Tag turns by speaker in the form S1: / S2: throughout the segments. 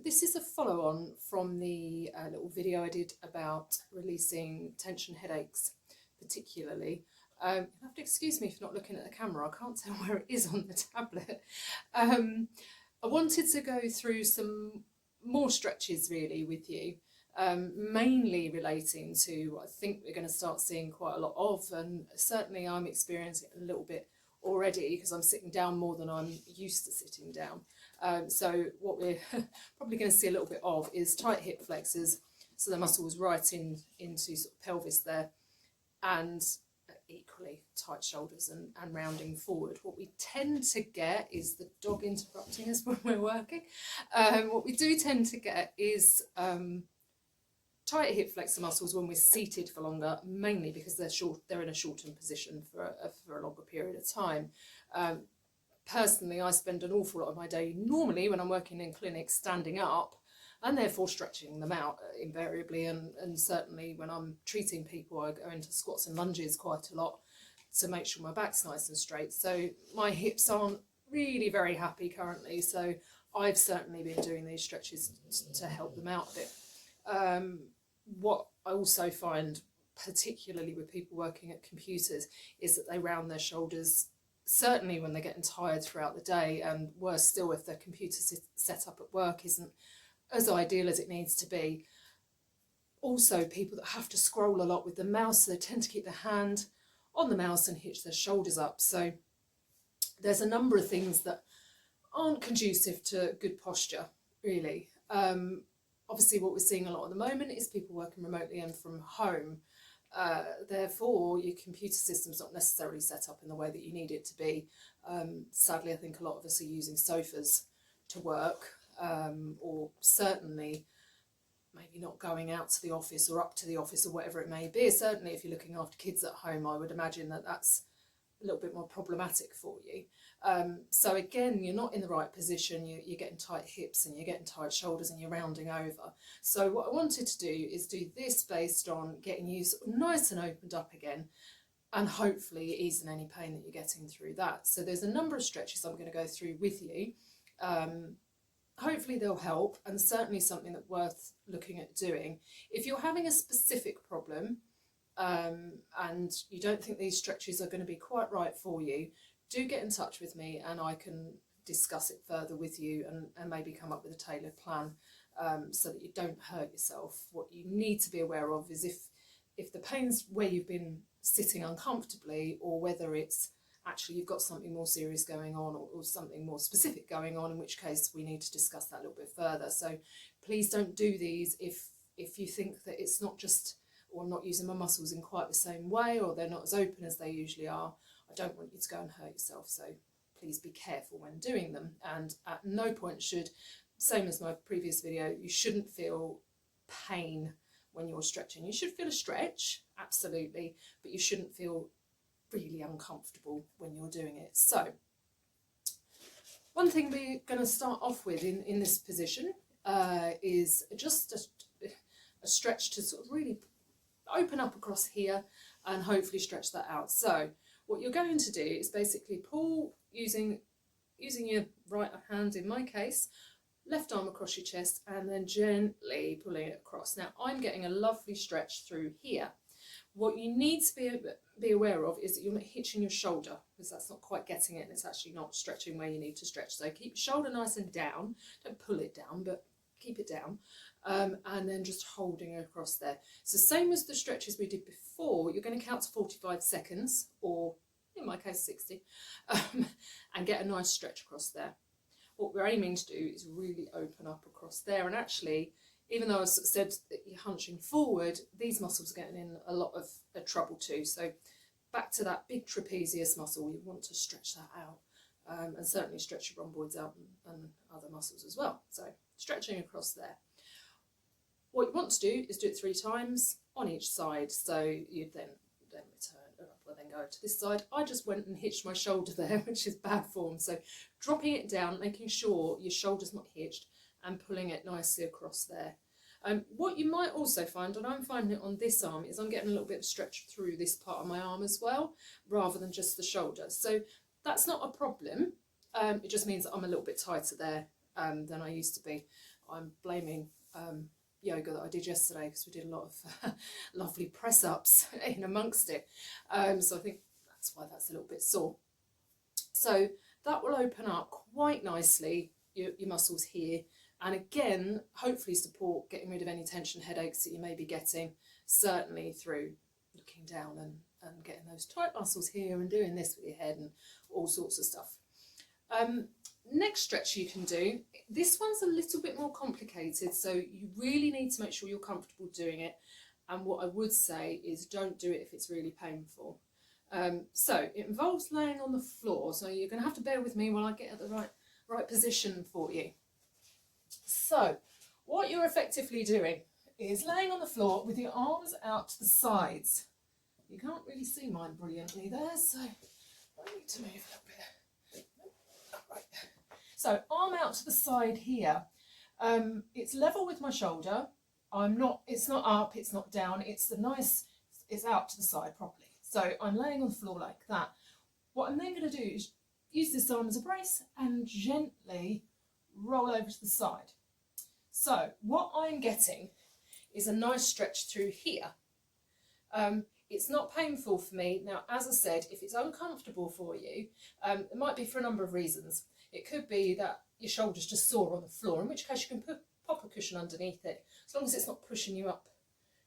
S1: This is a follow-on from the little video I did about releasing tension headaches, particularly. You have to excuse me for not looking at the camera. I can't tell where it is on the tablet. I wanted to go through some more stretches really with you, mainly relating to what I think we're going to start seeing quite a lot of, and certainly I'm experiencing it a little bit already because I'm sitting down more than I'm used to sitting down. So what we're probably going to see a little bit of is tight hip flexors, so the muscles right into sort of pelvis there, and equally tight shoulders and rounding forward. What we tend to get is the dog interrupting us when we're working. What we do tend to get is tight hip flexor muscles when we're seated for longer, mainly because they're in a shortened position for a longer period of time. Personally, I spend an awful lot of my day normally when I'm working in clinics standing up, and therefore stretching them out invariably, and certainly when I'm treating people I go into squats and lunges quite a lot to make sure my back's nice and straight. So my hips aren't really very happy currently, so I've certainly been doing these stretches to help them out a bit. What I also find, particularly with people working at computers, is that they round their shoulders, certainly when they're getting tired throughout the day, and worse still if their computer set up at work isn't as ideal as it needs to be. Also, people that have to scroll a lot with the mouse, so they tend to keep their hand on the mouse and hitch their shoulders up. So there's a number of things that aren't conducive to good posture, really. Obviously, what we're seeing a lot at the moment is people working remotely and from home. Therefore, your computer system's not necessarily set up in the way that you need it to be. Sadly, I think a lot of us are using sofas to work, or certainly maybe not going out to the office or up to the office or whatever it may be. Certainly, if you're looking after kids at home, I would imagine that that's a little bit more problematic for you. So again, you're not in the right position, you're getting tight hips and you're getting tight shoulders and you're rounding over. So what I wanted to do is do this based on getting you sort of nice and opened up again, and hopefully easing any pain that you're getting through that. So there's a number of stretches I'm going to go through with you. Hopefully they'll help, and certainly something that's worth looking at doing. If you're having a specific problem, and you don't think these stretches are going to be quite right for you, do get in touch with me and I can discuss it further with you and maybe come up with a tailored plan, so that you don't hurt yourself. What you need to be aware of is if the pain's where you've been sitting uncomfortably, or whether it's actually you've got something more serious going on, or something more specific going on, in which case we need to discuss that a little bit further. So please don't do these if you think that it's not just, or I'm not using my muscles in quite the same way, or they're not as open as they usually are. I don't want you to go and hurt yourself, so please be careful when doing them. And at no point should, same as my previous video, you shouldn't feel pain when you're stretching. You should feel a stretch, absolutely, but you shouldn't feel really uncomfortable when you're doing it. So one thing we're going to start off with in this position is just a stretch to sort of really open up across here and hopefully stretch that out. So what you're going to do is basically pull using your right hand, in my case, left arm across your chest, and then gently pulling it across. Now I'm getting a lovely stretch through here. What you need to be aware of is that you're not hitching your shoulder, because that's not quite getting it and it's actually not stretching where you need to stretch. So keep your shoulder nice and down, don't pull it down, but keep it down, and then just holding it across there. So same as the stretches we did before, you're going to count to 45 seconds, or in my case 60, and get a nice stretch across there. What we're aiming to do is really open up across there, and actually, even though I said that you're hunching forward, these muscles are getting in a lot of trouble too. So back to that big trapezius muscle, you want to stretch that out, and certainly stretch your rhomboids out and other muscles as well. So stretching across there. What you want to do is do it 3 times on each side. So you then return, then go to this side. I just went and hitched my shoulder there, which is bad form. So dropping it down, making sure your shoulder's not hitched, and pulling it nicely across there. What you might also find, and I'm finding it on this arm, is I'm getting a little bit of stretch through this part of my arm as well, rather than just the shoulder. So that's not a problem. It just means that I'm a little bit tighter there than I used to be. I'm blaming yoga that I did yesterday, because we did a lot of lovely press ups in amongst it. So I think that's why that's a little bit sore. So that will open up quite nicely your muscles here, and again hopefully support getting rid of any tension headaches that you may be getting, certainly through looking down and getting those tight muscles here and doing this with your head and all sorts of stuff. Next stretch you can do, this one's a little bit more complicated, so you really need to make sure you're comfortable doing it, and what I would say is don't do it if it's really painful. So it involves laying on the floor, so you're going to have to bear with me while I get at the right position for you. So what you're effectively doing is laying on the floor with your arms out to the sides. You can't really see mine brilliantly there, so I need to move a little bit. Right. So arm out to the side here. It's level with my shoulder. It's not up, it's not down, it's out to the side properly. So I'm laying on the floor like that. What I'm then going to do is use this arm as a brace and gently roll over to the side. So what I'm getting is a nice stretch through here. It's not painful for me. Now, as I said, if it's uncomfortable for you, it might be for a number of reasons. It could be that your shoulder's just sore on the floor, in which case you can pop a cushion underneath it, as long as it's not pushing you up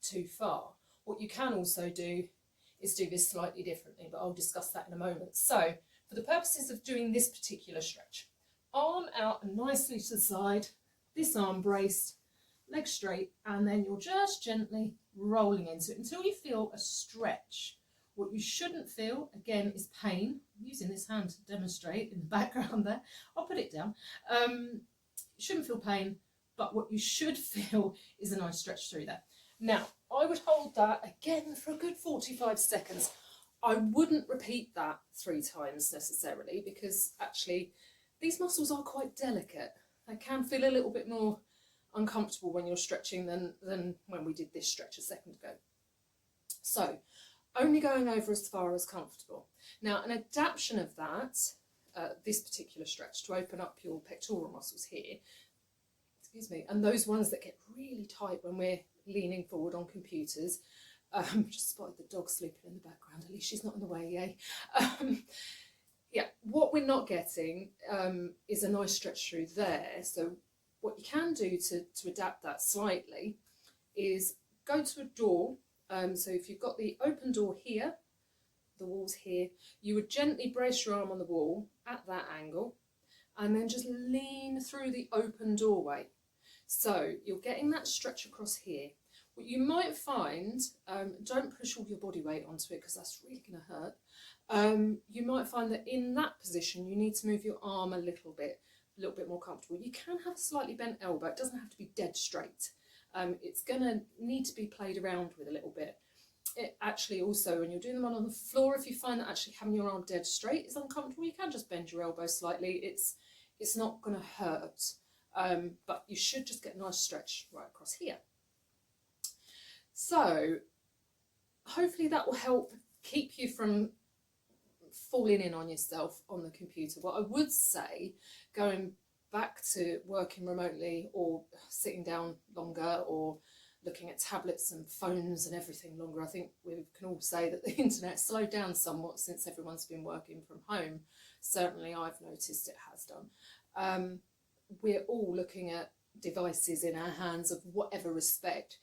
S1: too far. What you can also do is do this slightly differently, but I'll discuss that in a moment. So, for the purposes of doing this particular stretch, arm out and nicely to the side, this arm braced, leg straight, and then you're just gently rolling into it until you feel a stretch. What you shouldn't feel, again, is pain. I'm using this hand to demonstrate in the background there. I'll put it down. You shouldn't feel pain, but what you should feel is a nice stretch through there. Now, I would hold that again for a good 45 seconds. I wouldn't repeat that 3 times necessarily, because actually these muscles are quite delicate. They can feel a little bit more uncomfortable when you're stretching than when we did this stretch a second ago. So only going over as far as comfortable. Now, an adaptation of that, this particular stretch, to open up your pectoral muscles here, excuse me, and those ones that get really tight when we're leaning forward on computers. Just spotted the dog sleeping in the background. At least she's not in the way, yay. Yeah, what we're not getting is a nice stretch through there. So what you can do to adapt that slightly is go to a door. So if you've got the open door here, the wall's here, you would gently brace your arm on the wall at that angle, and then just lean through the open doorway. So you're getting that stretch across here. What you might find, don't push all your body weight onto it because that's really going to hurt. You might find that in that position you need to move your arm a little bit more comfortable. You can have a slightly bent elbow. It doesn't have to be dead straight. It's going to need to be played around with a little bit. It actually also, when you're doing them on the floor, if you find that actually having your arm dead straight is uncomfortable, you can just bend your elbow slightly. It's not going to hurt. But you should just get a nice stretch right across here. So hopefully that will help keep you from falling in on yourself on the computer. What I would say, going back to working remotely or sitting down longer or looking at tablets and phones and everything longer, I think we can all say that the internet slowed down somewhat since everyone's been working from home. Certainly I've noticed it has done. We're all looking at devices in our hands of whatever respect.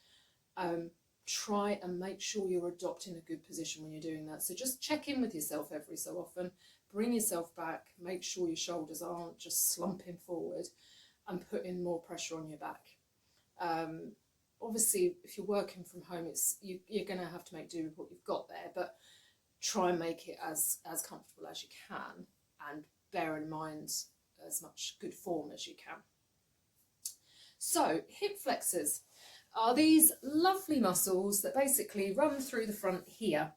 S1: Try and make sure you're adopting a good position when you're doing that. So just check in with yourself every so often, bring yourself back, make sure your shoulders aren't just slumping forward, and putting more pressure on your back. Obviously, if you're working from home, you're going to have to make do with what you've got there, but try and make it as comfortable as you can, and bear in mind as much good form as you can. So hip flexors are these lovely muscles that basically run through the front here.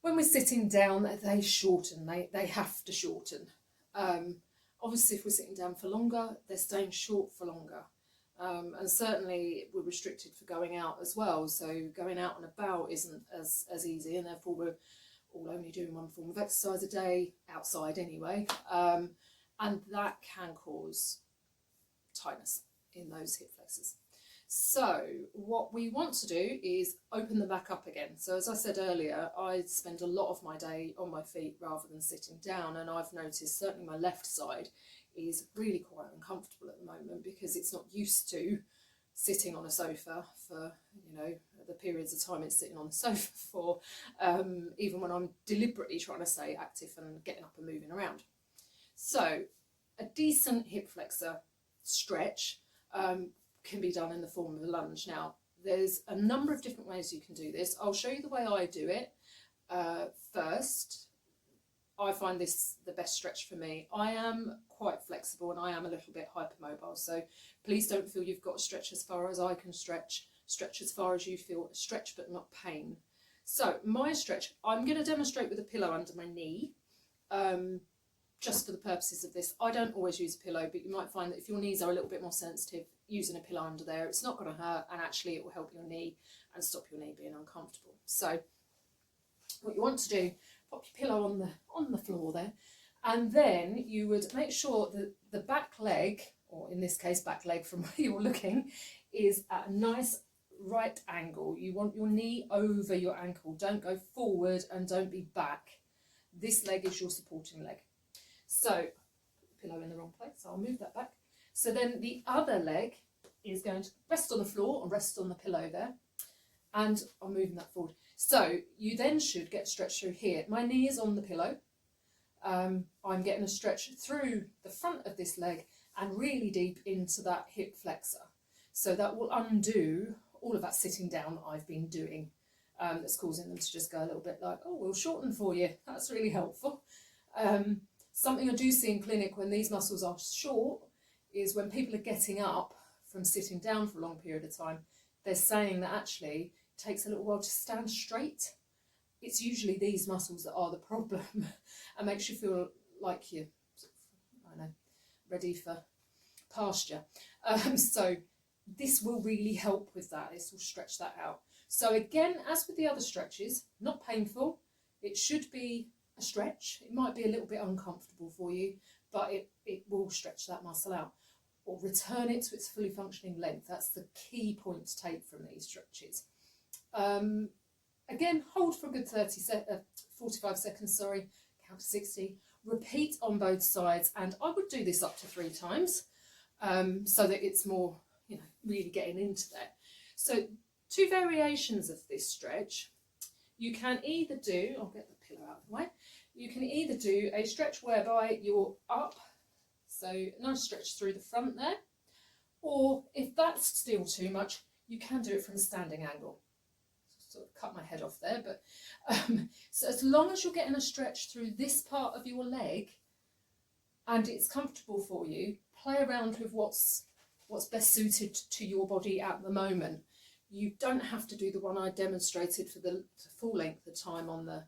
S1: When we're sitting down, they shorten, they have to shorten. Obviously, if we're sitting down for longer, they're staying short for longer. And certainly we're restricted for going out as well. So going out and about isn't as easy, and therefore we're all only doing one form of exercise a day, outside anyway. And that can cause tightness. in those hip flexors. So what we want to do is open them back up again. So as I said earlier, I spend a lot of my day on my feet rather than sitting down, and I've noticed certainly my left side is really quite uncomfortable at the moment because it's not used to sitting on a sofa for, you know, the periods of time it's sitting on the sofa for, even when I'm deliberately trying to stay active and getting up and moving around. So a decent hip flexor stretch can be done in the form of a lunge. Now, there's a number of different ways you can do this. I'll show you the way I do it first. I find this the best stretch for me. I am quite flexible and I am a little bit hypermobile, so please don't feel you've got to stretch as far as I can stretch. Stretch as far as you feel stretch but not pain. So my stretch, I'm going to demonstrate with a pillow under my knee, just for the purposes of this. I don't always use a pillow, but you might find that if your knees are a little bit more sensitive, using a pillow under there, it's not going to hurt, and actually it will help your knee and stop your knee being uncomfortable. So what you want to do, pop your pillow on the floor there, and then you would make sure that the back leg, or in this case back leg from where you're looking, is at a nice right angle. You want your knee over your ankle. Don't go forward and don't be back. This leg is your supporting leg. So put the pillow in the wrong place, so I'll move that back. So then the other leg is going to rest on the floor or rest on the pillow there, and I'm moving that forward. So you then should get stretched through here. My knee is on the pillow. I'm getting a stretch through the front of this leg and really deep into that hip flexor. So that will undo all of that sitting down that I've been doing, that's causing them to just go a little bit like, oh, we'll shorten for you. That's really helpful. Something I do see in clinic when these muscles are short is when people are getting up from sitting down for a long period of time, they're saying that actually it takes a little while to stand straight. It's usually these muscles that are the problem and makes you feel like you're, I don't know, ready for pasture. So this will really help with that. This will stretch that out. So again, as with the other stretches, not painful. It should be a stretch. It might be a little bit uncomfortable for you, but it will stretch that muscle out or return it to its fully functioning length. That's the key point to take from these stretches. Again, hold for a good 45 seconds, count to 60. Repeat on both sides, and I would do this up to 3 times so that it's more, you know, really getting into that. So 2 variations of this stretch. You can either do, I'll get the pillow out of the way, you can either do a stretch whereby you're up, so nice stretch through the front there, or if that's still too much, you can do it from a standing angle. Sort of cut my head off there, but so as long as you're getting a stretch through this part of your leg and it's comfortable for you, play around with what's best suited to your body at the moment. You don't have to do the one I demonstrated for the full length of time on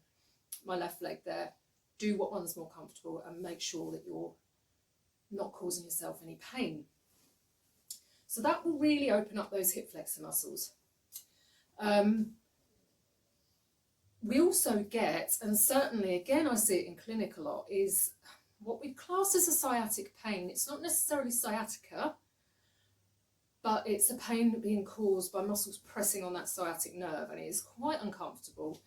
S1: my left leg there. Do what one's more comfortable and make sure that you're not causing yourself any pain. So that will really open up those hip flexor muscles. We also get, and certainly again I see it in clinic a lot, is what we class as a sciatic pain. It's not necessarily sciatica, but it's a pain being caused by muscles pressing on that sciatic nerve, and it is quite uncomfortable.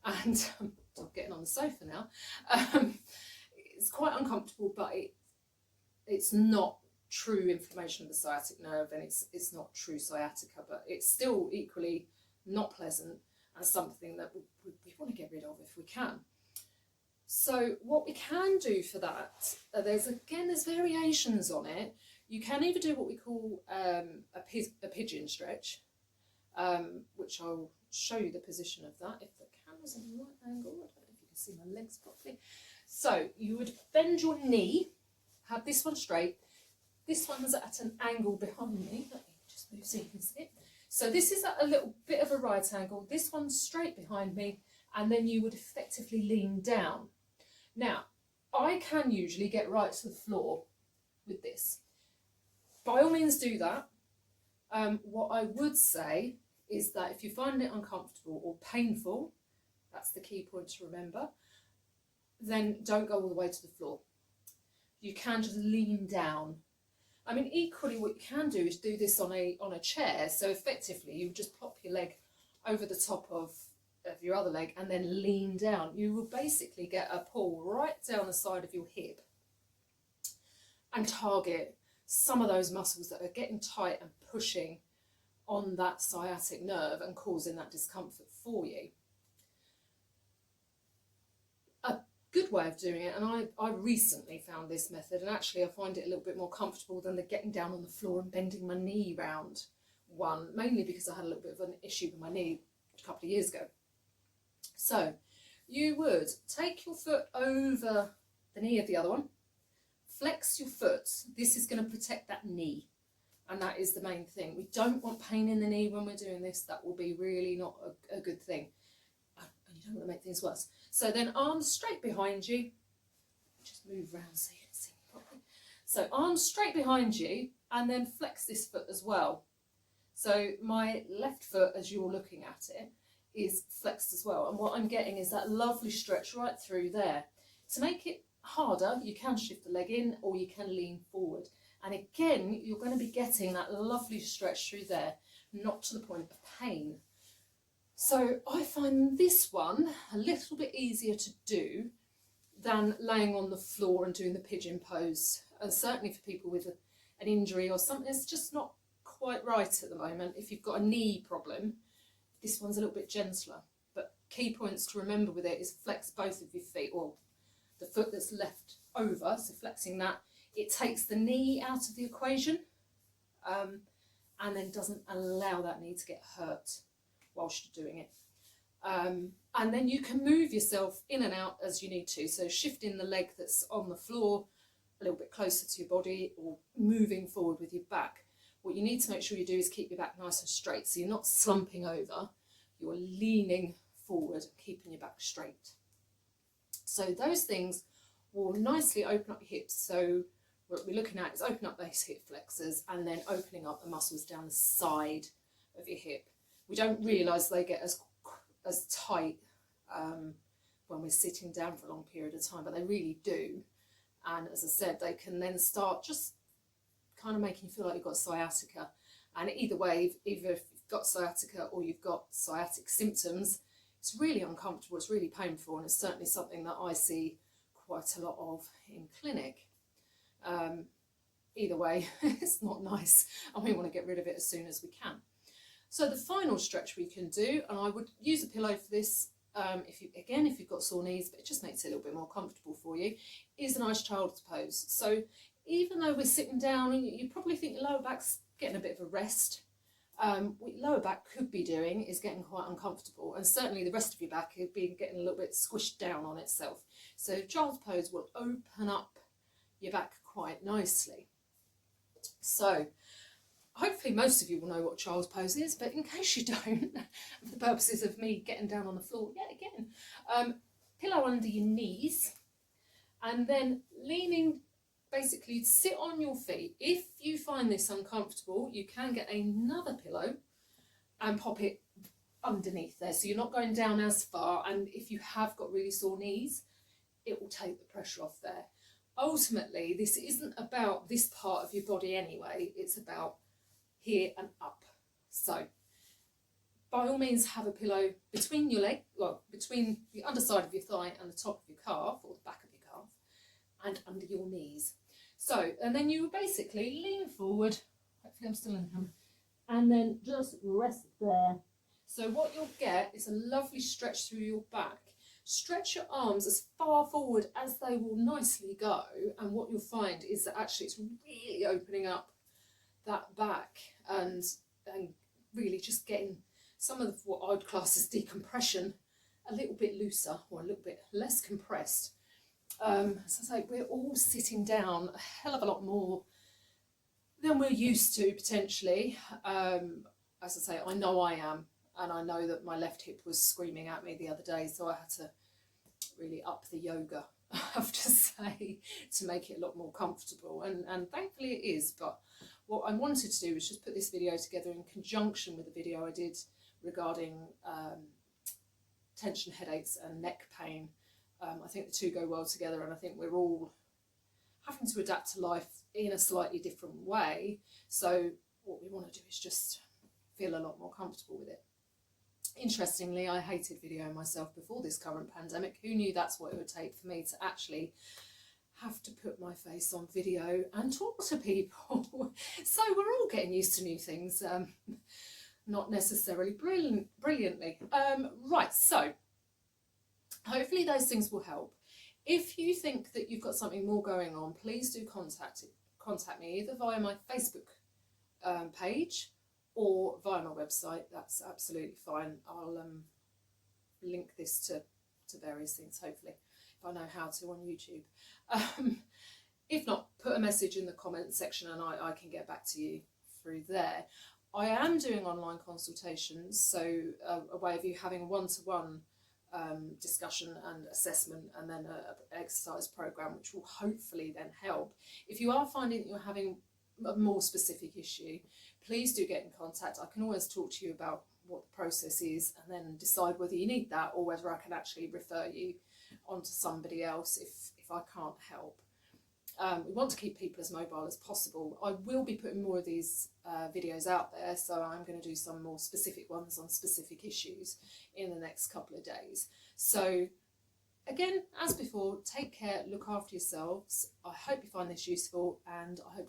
S1: And I'm getting on the sofa now. It's quite uncomfortable, but it's not true inflammation of the sciatic nerve, and it's not true sciatica, but it's still equally not pleasant and something that we want to get rid of if we can. So what we can do for that, there's variations on it. You can either do what we call a pigeon stretch, which I'll show you the position of that if the camera's in the right angle. I don't know if you can see my legs properly. So you would bend your knee, have this one straight. This one's at an angle behind me. Let me just move so you can see it. So this is at a little bit of a right angle. This one's straight behind me, and then you would effectively lean down. Now, I can usually get right to the floor with this. By all means do that. What I would say is that if you find it uncomfortable or painful, that's the key point to remember, then don't go all the way to the floor. You can just lean down. I mean, equally what you can do is do this on a chair. So effectively you just plop your leg over the top of your other leg and then lean down. You will basically get a pull right down the side of your hip and target some of those muscles that are getting tight and pushing on that sciatic nerve and causing that discomfort for you. A good way of doing it, and I recently found this method, and actually I find it a little bit more comfortable than the getting down on the floor and bending my knee round one, mainly because I had a little bit of an issue with my knee a couple of years ago. So you would take your foot over the knee of the other one, flex your foot. This is going to protect that knee, and that is the main thing. We don't want pain in the knee when we're doing this. That will be really not a good thing, and you don't want to make things worse. So then arms straight behind you. Just move around so you can see me properly. So arms straight behind you, and then flex this foot as well. So my left foot, as you're looking at it, is flexed as well. And what I'm getting is that lovely stretch right through there. To make it harder, you can shift the leg in or you can lean forward. And again, you're going to be getting that lovely stretch through there, not to the point of pain. So I find this one a little bit easier to do than laying on the floor and doing the pigeon pose. And certainly for people with an injury or something, it's just not quite right at the moment. If you've got a knee problem, this one's a little bit gentler. But key points to remember with it is flex both of your feet, or the foot that's left over, so flexing that. It takes the knee out of the equation and then doesn't allow that knee to get hurt whilst you're doing it. And then you can move yourself in and out as you need to. So shifting the leg that's on the floor a little bit closer to your body, or moving forward with your back. What you need to make sure you do is keep your back nice and straight. So you're not slumping over, you're leaning forward, keeping your back straight. So those things will nicely open up your hips. So what we're looking at is open up those hip flexors and then opening up the muscles down the side of your hip. We don't realise they get as tight when we're sitting down for a long period of time, but they really do. And as I said, they can then start just kind of making you feel like you've got sciatica. And either way, either if you've got sciatica or you've got sciatic symptoms, it's really uncomfortable, it's really painful, and it's certainly something that I see quite a lot of in clinic. Either way, it's not nice, and we want to get rid of it as soon as we can. So the final stretch we can do, and I would use a pillow for this if you've got sore knees, but it just makes it a little bit more comfortable for you, is a nice child's pose. So even though we're sitting down, and you probably think your lower back's getting a bit of a rest, what your lower back could be doing is getting quite uncomfortable, and certainly the rest of your back could be getting a little bit squished down on itself. So child's pose will open up your back quite nicely. So hopefully most of you will know what child's pose is, but in case you don't, for the purposes of me getting down on the floor yet again, pillow under your knees, and then leaning, basically sit on your feet. If you find this uncomfortable, you can get another pillow and pop it underneath there, so you're not going down as far, and if you have got really sore knees, it will take the pressure off there. Ultimately, this isn't about this part of your body anyway, it's about here and up. So by all means have a pillow between your leg, well, between the underside of your thigh and the top of your calf, or the back of your calf, and under your knees. So, and then you basically lean forward, hopefully I'm still in the camera, and then just rest there. So what you'll get is a lovely stretch through your back. Stretch your arms as far forward as they will nicely go, and what you'll find is that actually it's really opening up that back and really just getting some of what I'd class as decompression a little bit looser, or a little bit less compressed. As I say, we're all sitting down a hell of a lot more than we're used to potentially. As I say, I know I am, and I know that my left hip was screaming at me the other day, so I had to really up the yoga, I have to say, to make it a lot more comfortable, and thankfully it is. But what I wanted to do was just put this video together in conjunction with the video I did regarding tension headaches and neck pain. I think the two go well together, and I think we're all having to adapt to life in a slightly different way. So what we want to do is just feel a lot more comfortable with it. Interestingly, I hated video myself before this current pandemic. Who knew that's what it would take for me to actually have to put my face on video and talk to people? So we're all getting used to new things, not necessarily brilliantly. Right, so hopefully those things will help. If you think that you've got something more going on, please do contact me either via my Facebook page or via my website. That's absolutely fine. I'll link this to various things, hopefully, if I know how to on YouTube. If not, put a message in the comment section and I can get back to you through there. I am doing online consultations, so a way of you having a one-to-one discussion and assessment, and then an exercise program, which will hopefully then help. If you are finding that you're having a more specific issue, please do get in contact. I can always talk to you about what the process is and then decide whether you need that or whether I can actually refer you onto somebody else if I can't help. We want to keep people as mobile as possible. I will be putting more of these videos out there, so I'm going to do some more specific ones on specific issues in the next couple of days. So again, as before, take care, look after yourselves. I hope you find this useful, and I hope to